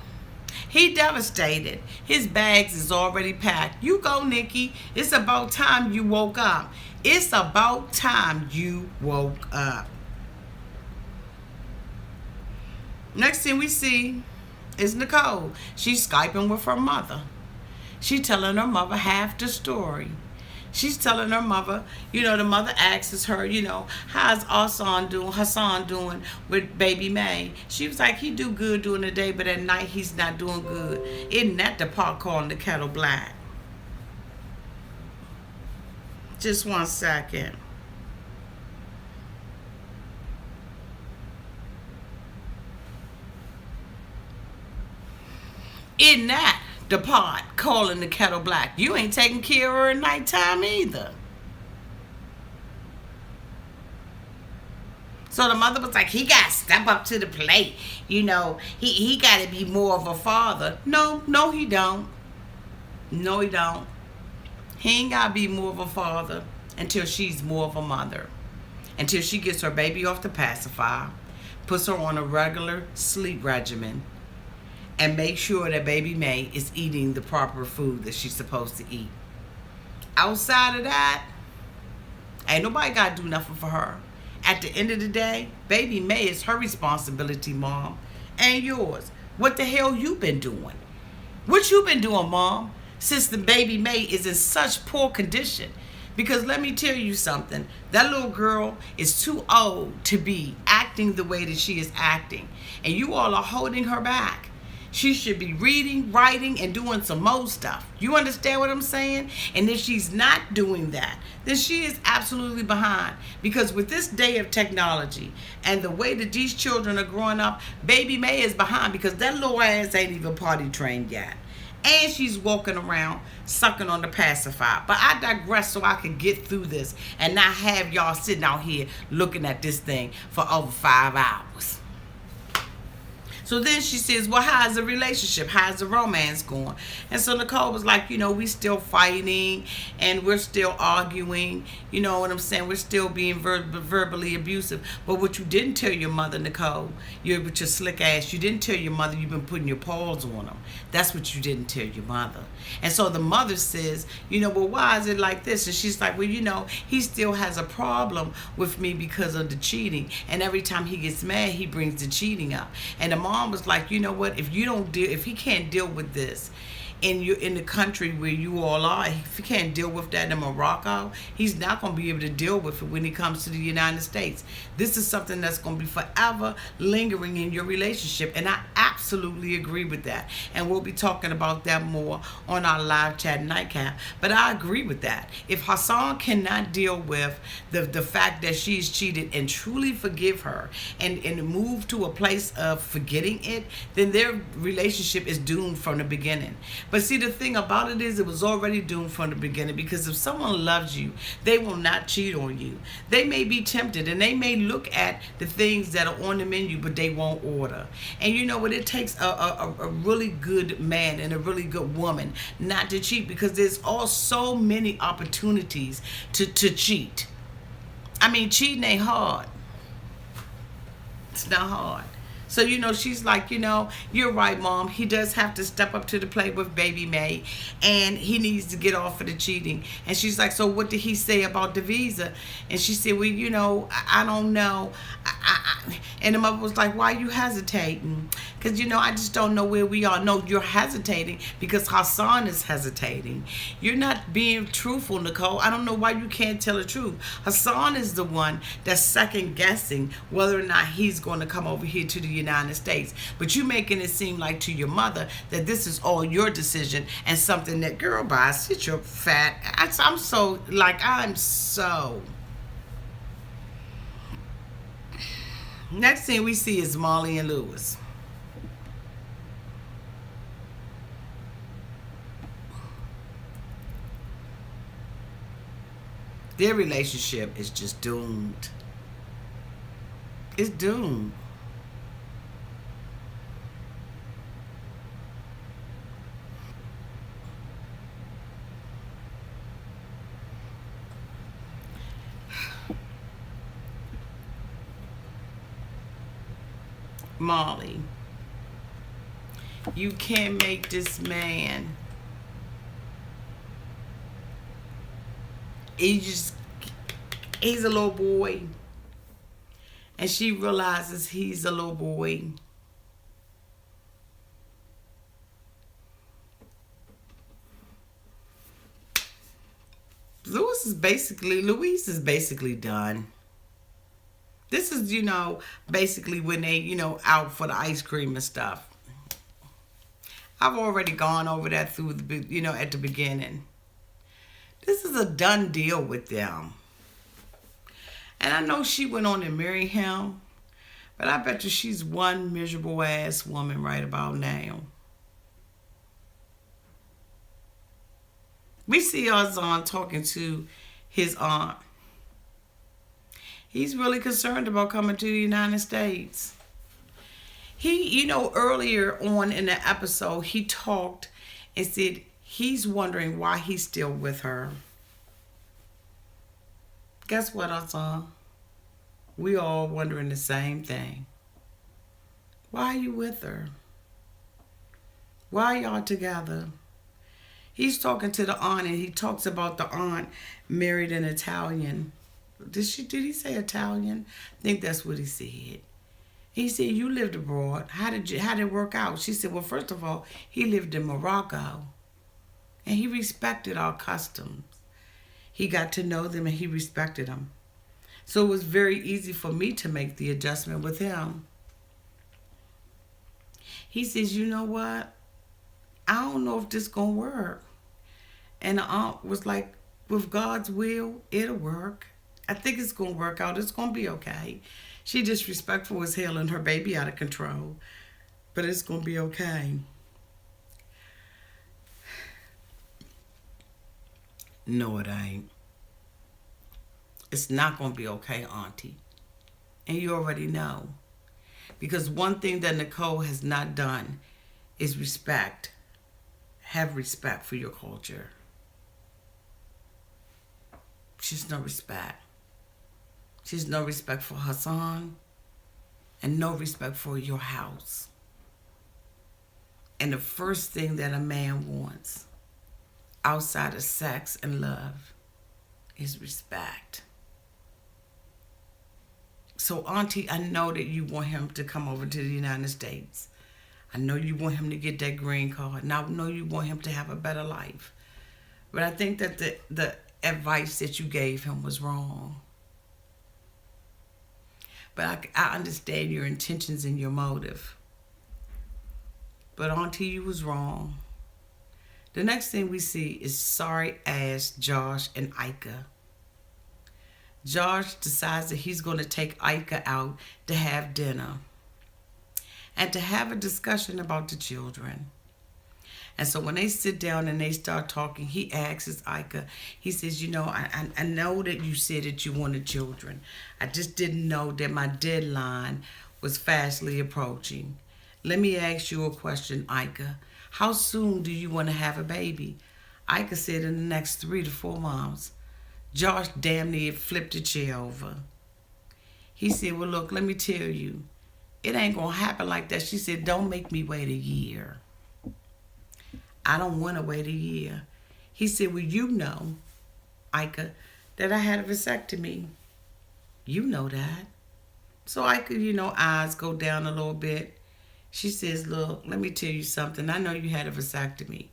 He devastated. His bags is already packed. You go, Nikki. It's about time you woke up. It's about time you woke up. Next thing we see is Nicole. She's Skyping with her mother. She's telling her mother half the story. She's telling her mother, the mother asks her, how's Hassan doing with baby May? She was like, he do good during the day, but at night he's not doing good. Isn't that the part calling the kettle black? Just 1 second. In that, the pot calling the kettle black. You ain't taking care of her at nighttime either. So the mother was like, he got to step up to the plate. He got to be more of a father. No, he don't. No, he don't. He ain't got to be more of a father until she's more of a mother. Until she gets her baby off the pacifier, puts her on a regular sleep regimen, and make sure that baby May is eating the proper food that she's supposed to eat. Outside of that, ain't nobody got to do nothing for her. At the end of the day, baby May is her responsibility, Mom, and yours. What the hell you been doing? What you been doing, Mom, since the baby May is in such poor condition? Because let me tell you something, that little girl is too old to be acting the way that she is acting. And you all are holding her back. She should be reading, writing, and doing some more stuff. You understand what I'm saying? And if she's not doing that, then she is absolutely behind. Because with this day of technology and the way that these children are growing up, baby May is behind because that little ass ain't even potty trained yet. And she's walking around sucking on the pacifier. But I digress so I can get through this and not have y'all sitting out here looking at this thing for over 5 hours. So then she says, well, how's the relationship? How's the romance going? And so Nicole was like, we still fighting and we're still arguing. You know what I'm saying? We're still being verbally abusive. But what you didn't tell your mother, Nicole, with your slick ass, you didn't tell your mother you've been putting your paws on them. That's what you didn't tell your mother. And so the mother says, well, why is it like this? And she's like, well, he still has a problem with me because of the cheating. And every time he gets mad, he brings the cheating up. And the mom was like, you know what? If he can't deal with this in the country where you all are, if he can't deal with that in Morocco, he's not going to be able to deal with it when he comes to the United States. This is something that's going to be forever lingering in your relationship, and I absolutely agree with that. And we'll be talking about that more on our live chat nightcap. But I agree with that. If Hassan cannot deal with the fact that she's cheated and truly forgive her and move to a place of forgetting it, then their relationship is doomed from the beginning. But see, the thing about it is it was already doomed from the beginning, because if someone loves you, they will not cheat on you. They may be tempted and they may look at the things that are on the menu, but they won't order. And you know what? It takes a really good man and a really good woman not to cheat, because there's so many opportunities to cheat. I mean, cheating ain't hard. It's not hard. So, she's like, you're right, Mom. He does have to step up to the plate with baby May, and he needs to get off of the cheating. And she's like, so what did he say about the visa? And she said, well, I don't know. And the mother was like, why are you hesitating? Because, I just don't know where we are. No, you're hesitating because Hassan is hesitating. You're not being truthful, Nicole. I don't know why you can't tell the truth. Hassan is the one that's second guessing whether or not he's going to come over here to the United States. But you making it seem like to your mother that this is all your decision and something that, girl, bye, sit your fat. I'm so. Next thing we see is Molly and Lewis. Their relationship is just doomed. It's doomed. Molly, you can't make this man. He's a little boy. And she realizes he's a little boy. Louise is basically done. This is, basically when they, out for the ice cream and stuff. I've already gone over that through the, at the beginning. This is a done deal with them. And I know she went on to marry him, but I bet you she's one miserable ass woman right about now. We see Azan talking to his aunt. He's really concerned about coming to the United States. He, earlier on in the episode, he talked and said he's wondering why he's still with her. Guess what, Azan? We all wondering the same thing. Why are you with her? Why are y'all together? He's talking to the aunt, and he talks about the aunt married an Italian. Did he say Italian? I think that's what he said. He said, you lived abroad. How did it work out? She said, well, first of all, he lived in Morocco. And he respected our customs. He got to know them and he respected them. So it was very easy for me to make the adjustment with him. He says, you know what? I don't know if this gonna work. And the aunt was like, with God's will, it'll work. I think it's gonna work out. It's gonna be okay. She disrespectful as hell and her baby out of control. But it's gonna be okay. No, it ain't. It's not gonna be okay, Auntie. And you already know. Because one thing that Nicole has not done is respect. Have respect for your culture. She's no respect. She's no respect for Hassan and no respect for your house. And the first thing that a man wants outside of sex and love is respect. So, Auntie, I know that you want him to come over to the United States. I know you want him to get that green card. And I know you want him to have a better life. But I think that the advice that you gave him was wrong. But I understand your intentions and your motive. But Auntie, you was wrong. The next thing we see is sorry ass Josh and Aika. Josh decides that he's going to take Aika out to have dinner and to have a discussion about the children. And so when they sit down and they start talking, he asks Aika, he says, I know that you said that you wanted children. I just didn't know that my deadline was fastly approaching. Let me ask you a question, Aika. How soon do you want to have a baby? Aika said in the next 3 to 4 months. Josh damn near flipped the chair over. He said, well, look, let me tell you, it ain't going to happen like that. She said, don't make me wait a year. I don't want to wait a year. He said, well, you know, Aika, that I had a vasectomy. You know that. So Aika, eyes go down a little bit. She says, look, let me tell you something. I know you had a vasectomy,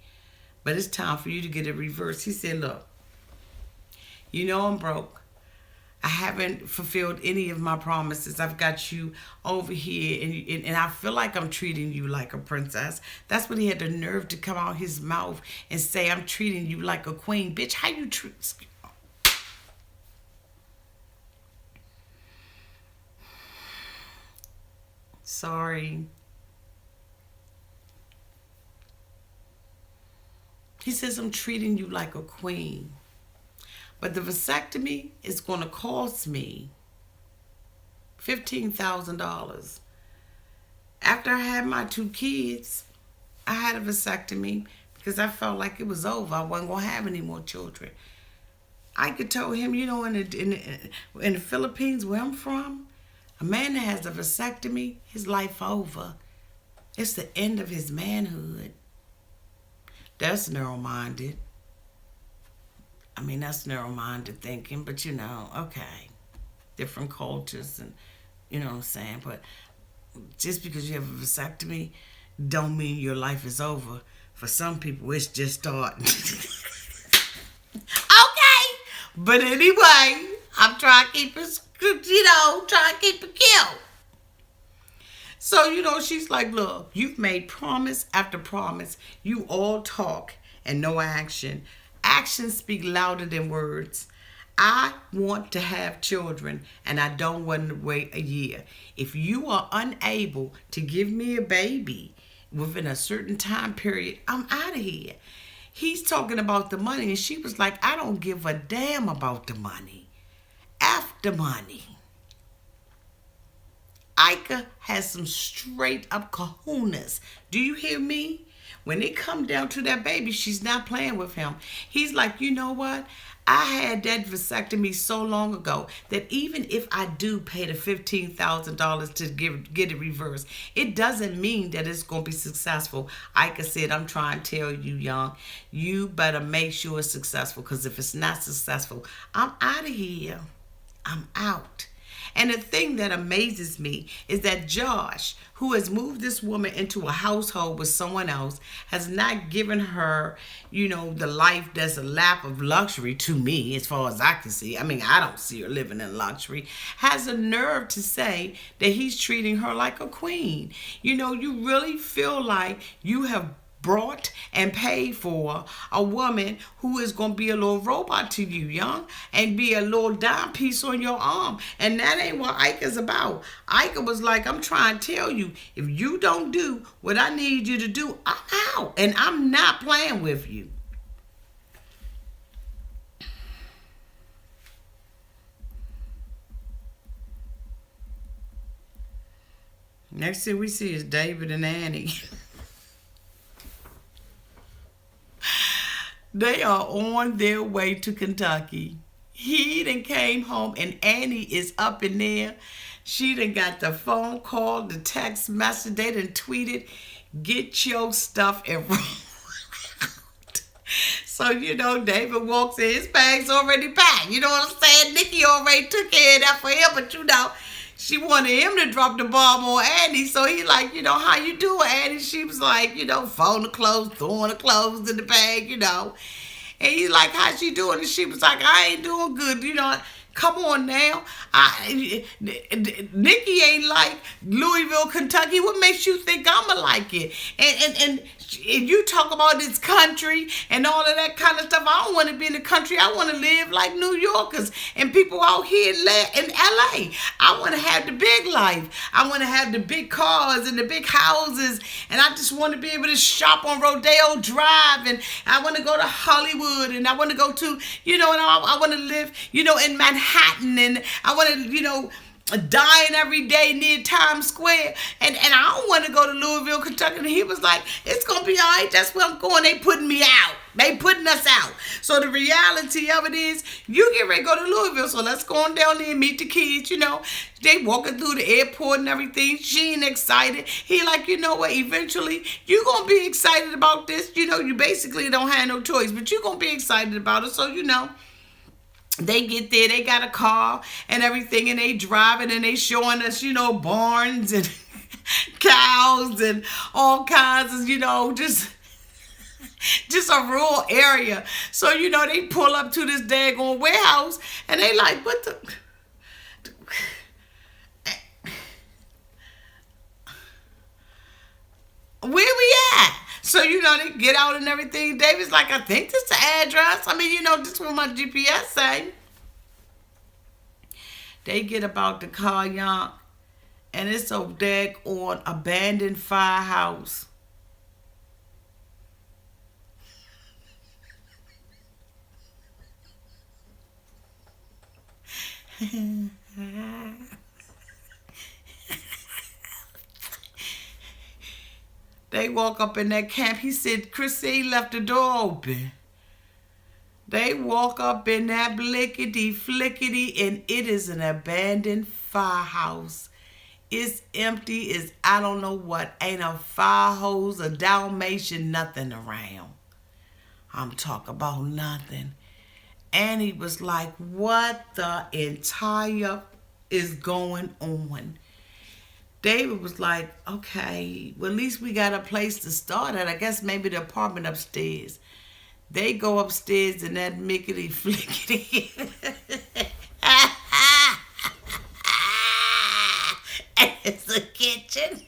but it's time for you to get it reversed. He said, look, you know I'm broke. I haven't fulfilled any of my promises. I've got you over here, and I feel like I'm treating you like a princess. That's when he had the nerve to come out his mouth and say, I'm treating you like a queen. Bitch, how you treat... Sorry. He says, I'm treating you like a queen. But the vasectomy is going to cost me $15,000. After I had my 2 kids, I had a vasectomy because I felt like it was over. I wasn't going to have any more children. I could tell him, you know, in the Philippines where I'm from, a man that has a vasectomy, his life over. It's the end of his manhood. That's narrow-minded. I mean, that's narrow-minded thinking, but you know, okay. Different cultures and, you know what I'm saying? But just because you have a vasectomy don't mean your life is over. For some people, it's just starting. Okay. But anyway, I'm trying to keep it, trying to keep it cute. So, you know, she's like, look, you've made promise after promise. You all talk and no action. Actions speak louder than words. I want to have children and I don't want to wait a year. If you are unable to give me a baby within a certain time period, I'm out of here. He's talking about the money and she was like, I don't give a damn about the money. F the money. Aika has some straight up kahunas. Do you hear me? When it come down to that baby, she's not playing with him. He's like, you know what? I had that vasectomy so long ago that even if I do pay the $15,000 to get it reversed, it doesn't mean that it's going to be successful. Aika said, I'm trying to tell you, young, you better make sure it's successful, because if it's not successful, I'm out of here. I'm out. And the thing that amazes me is that Josh, who has moved this woman into a household with someone else, has not given her, you know, the life that's a lap of luxury to me, as far as I can see. I mean, I don't see her living in luxury. Has a nerve to say that he's treating her like a queen. You know, you really feel like you have brought and paid for a woman who is going to be a little robot to you, young, and be a little dime piece on your arm. And that ain't what Aika's about. Aika was like, I'm trying to tell you, if you don't do what I need you to do, I'm out. And I'm not playing with you. Next thing we see is David and Annie. They are on their way to Kentucky. He done came home and Annie is up in there. She done got the phone call, the text message. They done tweeted, get your stuff and roll out. So, you know, David walks in, his bag's already packed. You know what I'm saying? Nikki already took care of that for him, but you know, she wanted him to drop the bomb on Annie. So he like, you know, how you doing, Annie? She was like, you know, folding the clothes, throwing the clothes in the bag, you know. And he's like, how's she doing? And she was like, I ain't doing good, you know. Come on now. Nikki ain't like Louisville, Kentucky. What makes you think I'ma like it? And you talk about this country and all of that kind of stuff. I don't want to be in the country. I want to live like New Yorkers and people out here in LA. I want to have the big life. I want to have the big cars and the big houses. And I just want to be able to shop on Rodeo Drive. And I want to go to Hollywood. And I want to go to, you know, and I want to live, you know, in Manhattan. And I want to, you know, dying every day near Times Square, and I don't want to go to Louisville, Kentucky. And he was like, it's gonna be all right, that's where I'm going. They putting me out, they putting us out. So the reality of it is, you get ready to go to Louisville, so let's go on down there and meet the kids. You know, they walking through the airport and everything. She ain't excited. He like, you know what, eventually you gonna be excited about this. You know, you basically don't have no choice, but you gonna be excited about it. So, you know, they get there, they got a car and everything, and they driving and they showing us, you know, barns and cows and all kinds of, just a rural area. So, they pull up to this daggone warehouse and they like, what the... Where we at? So, they get out and everything. David's like, I think this is the address. I mean, this is what my GPS say. They get about the car, y'all, and it's a daggone abandoned firehouse. They walk up in that camp. He said, Chrissy left the door open. They walk up in that blickety flickety, and it is an abandoned firehouse. It's empty. It's I don't know what. Ain't a fire hose, a Dalmatian, nothing around. I'm talking about nothing. And he was like, what the entire is going on? David was like, okay, well, at least we got a place to start at. I guess maybe the apartment upstairs. They go upstairs in that mickety flickety. And it's a kitchen.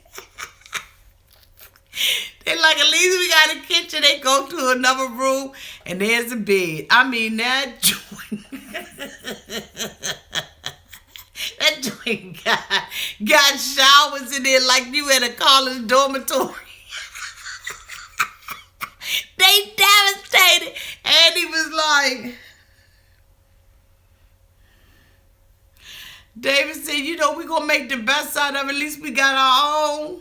They're like, at least we got a kitchen. They go to another room and there's a bed. I mean, that joint. That joint got showers in there like you in a college dormitory. They devastated. And he was like, David said, we're going to make the best out of it. At least we got our own.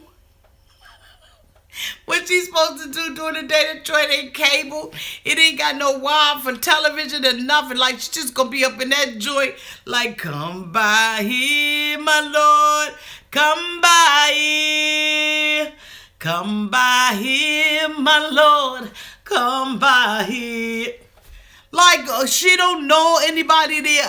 What she's supposed to do during the day? The joint ain't cable. It ain't got no wire for television or nothing. Like, she's just going to be up in that joint like, come by here, my Lord. Come by here. Come by here, my Lord. Come by here. Like, she don't know anybody there.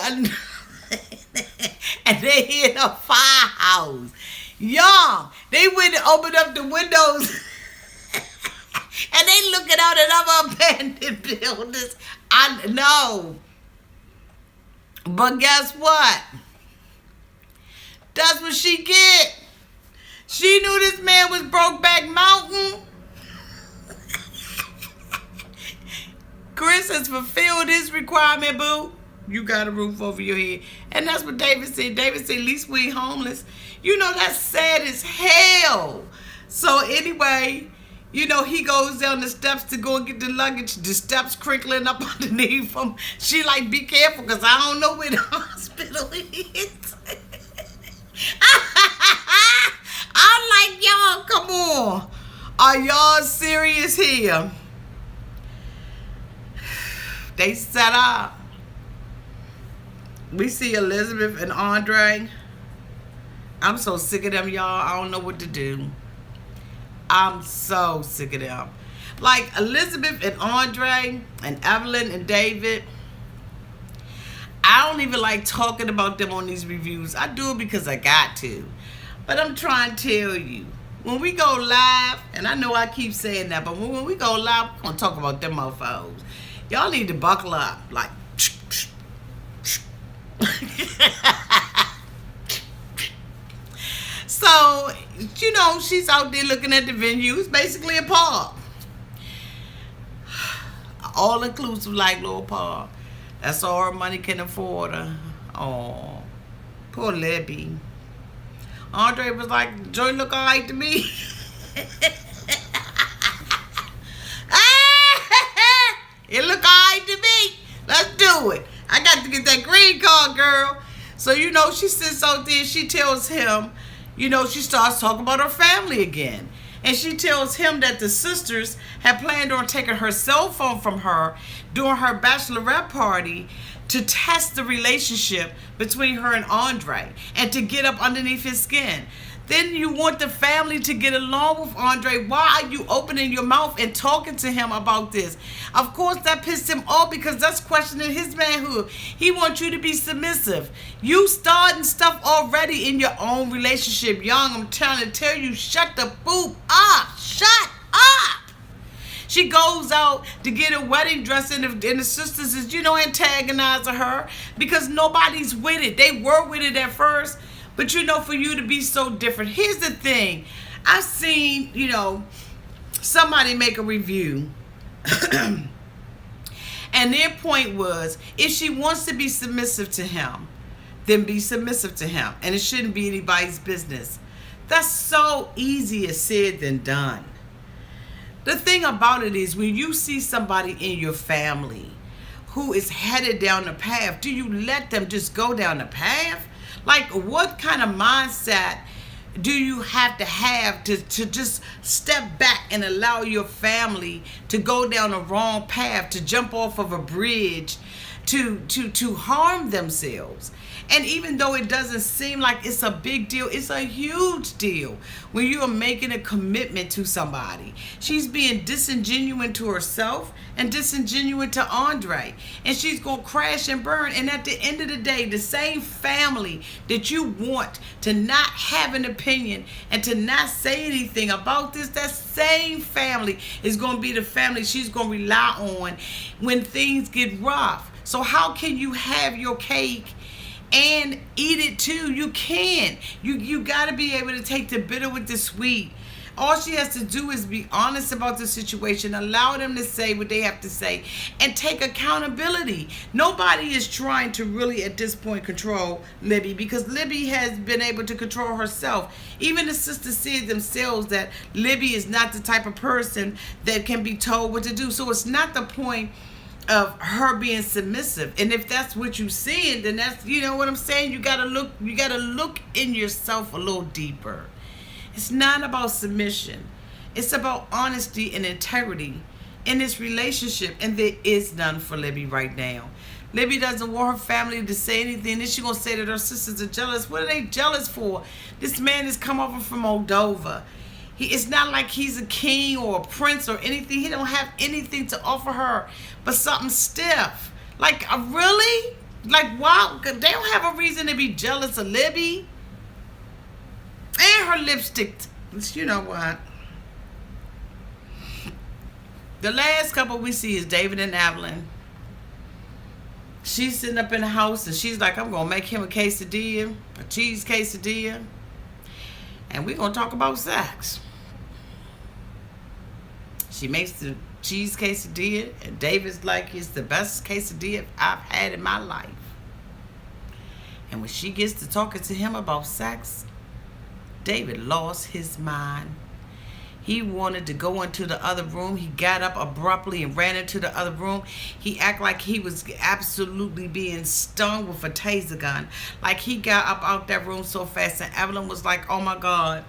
And they in a firehouse. Y'all, they went and opened up the windows. And they looking out at other abandoned buildings. I know. But guess what? That's what she get. She knew this man was Brokeback Mountain. Chris has fulfilled his requirement, boo. You got a roof over your head. And that's what David said. David said, at least we ain't homeless. That's sad as hell. So anyway, he goes down the steps to go and get the luggage. The steps crinkling up underneath him. She like, be careful, because I don't know where the hospital is. I'm like, y'all, come on. Are y'all serious here? They set up. We see Elizabeth and Andrei. I'm so sick of them, y'all. I don't know what to do. I'm so sick of them. Like Elizabeth and Andrei and Evelyn and David. I don't even like talking about them on these reviews. I do it because I got to. But I'm trying to tell you, when we go live, and I know I keep saying that, but when we go live, we're going to talk about them mofos. Y'all need to buckle up. Like, so, she's out there looking at the venue. It's basically a park. All inclusive, like little park. That's all her money can afford her. Oh, poor Libby. Andrei was like, joint look all right to me. It look all right to me. Let's do it. I got to get that green card, girl. So, she sits out there. She tells him, she starts talking about her family again. And she tells him that the sisters had planned on taking her cell phone from her during her bachelorette party to test the relationship between her and Andrei and to get up underneath his skin. Then you want the family to get along with Andrei. Why are you opening your mouth and talking to him about this? Of course, that pissed him off because that's questioning his manhood. He wants you to be submissive. You starting stuff already in your own relationship. Young, I'm trying to tell you, shut the poop up. Shut up. She goes out to get a wedding dress, and the sisters is, antagonizing her because nobody's with it. They were with it at first, but for you to be so different. Here's the thing. I've seen, somebody make a review, and their point was, if she wants to be submissive to him, then be submissive to him, and it shouldn't be anybody's business. That's so easier said than done. The thing about it is, when you see somebody in your family who is headed down the path, do you let them just go down the path? Like, what kind of mindset do you have to just step back and allow your family to go down the wrong path, to jump off of a bridge, to harm themselves? And even though it doesn't seem like it's a big deal, it's a huge deal when you are making a commitment to somebody. She's being disingenuous to herself and disingenuous to Andrei. And she's going to crash and burn. And at the end of the day, the same family that you want to not have an opinion and to not say anything about this, that same family is going to be the family she's going to rely on when things get rough. So how can you have your cake and eat it too? You can. You got to be able to take the bitter with the sweet. All she has to do is be honest about the situation, allow them to say what they have to say, and take accountability. Nobody is trying to really, at this point, control Libby, because Libby has been able to control herself. Even the sisters said themselves that Libby is not the type of person that can be told what to do. So it's not the point of her being submissive. And if that's what you're seeing, then that's, what I'm saying, you gotta look in yourself a little deeper. It's not about submission. It's about honesty and integrity in this relationship, and there is none for Libby right now. Libby doesn't want her family to say anything. Then she's gonna say that her sisters are jealous. What are they jealous for? This man has come over from Moldova. It's not like he's a king or a prince or anything. He don't have anything to offer her but something stiff. Like, really? Like, wow, they don't have a reason to be jealous of Libby. And her lipstick. You know what? The last couple we see is David and Evelyn. She's sitting up in the house and she's like, I'm going to make him a quesadilla, a cheese quesadilla. And we're going to talk about sex. She makes the cheese quesadilla, and David's like, it's the best quesadilla I've had in my life. And when she gets to talking to him about sex, David lost his mind. He wanted to go into the other room. He got up abruptly and ran into the other room. He acted like he was absolutely being stung with a taser gun. Like, he got up out that room so fast, and Evelyn was like, oh my God,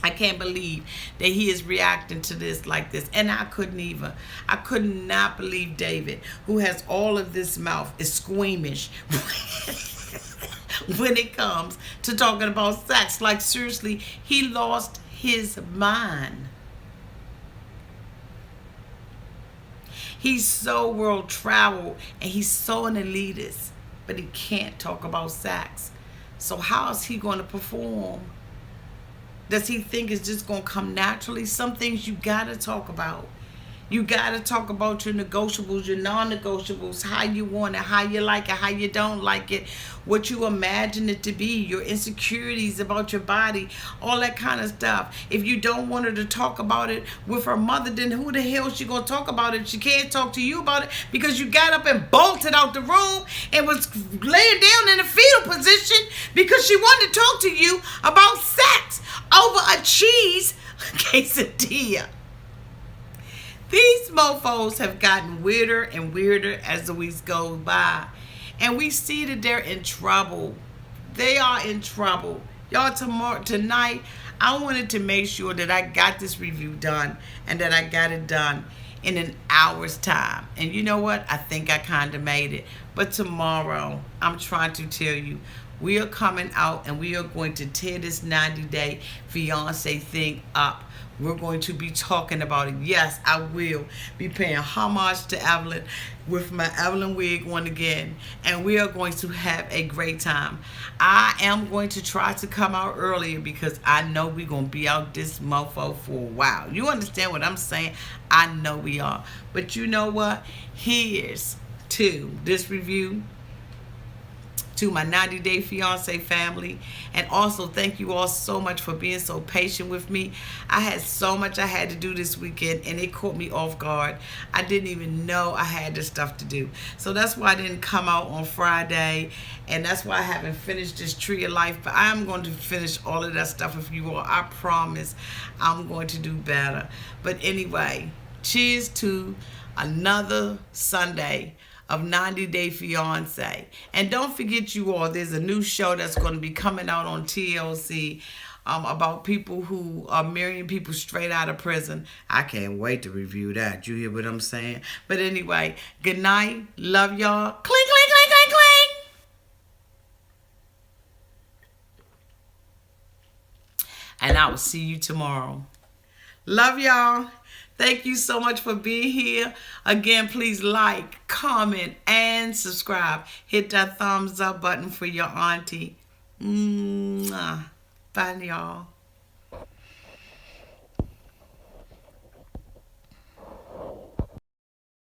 I can't believe that he is reacting to this like this. And I could not believe David, who has all of this mouth, is squeamish when it comes to talking about sex. Like, seriously, he lost his mind. He's so world traveled and he's so an elitist, but he can't talk about sex. So how is he going to perform? Does he think it's just going to come naturally? Some things you got to talk about. You got to talk about your negotiables, your non-negotiables, how you want it, how you like it, how you don't like it, what you imagine it to be, your insecurities about your body, all that kind of stuff. If you don't want her to talk about it with her mother, then who the hell is she going to talk about it? She can't talk to you about it because you got up and bolted out the room and was laying down in a fetal position because she wanted to talk to you about sex over a cheese quesadilla. These mofos have gotten weirder and weirder as the weeks go by. And we see that they're in trouble. They are in trouble. Y'all, tonight, I wanted to make sure that I got this review done and that I got it done in an hour's time. And you know what? I think I kind of made it. But tomorrow, I'm trying to tell you We are coming out and we are going to tear this 90-day fiance thing up. We're going to be talking about it. Yes, I will be paying homage to Evelyn with my Evelyn wig on again. And we are going to have a great time. I am going to try to come out earlier because I know we're going to be out this mofo for a while. You understand what I'm saying? I know we are. But you know what? Here's to this review, to my 90-day fiance family, and also thank you all so much for being so patient with me. I had so much I had to do this weekend and it caught me off guard. I didn't even know I had this stuff to do, so that's why I didn't come out on Friday, and that's why I haven't finished this Tree of Life. But I'm going to finish all of that stuff with you all. I promise I'm going to do better. But anyway, cheers to another Sunday of 90 Day Fiance. And don't forget, you all, there's a new show that's going to be coming out on TLC about people who are marrying people straight out of prison. I can't wait to review that. You hear what I'm saying? But anyway, good night. Love y'all. Clink, clink, clink, clink, clink. And I will see you tomorrow. Love y'all. Thank you so much for being here. Again, please like, comment, and subscribe. Hit that thumbs up button for your auntie. Mwah. Bye, y'all.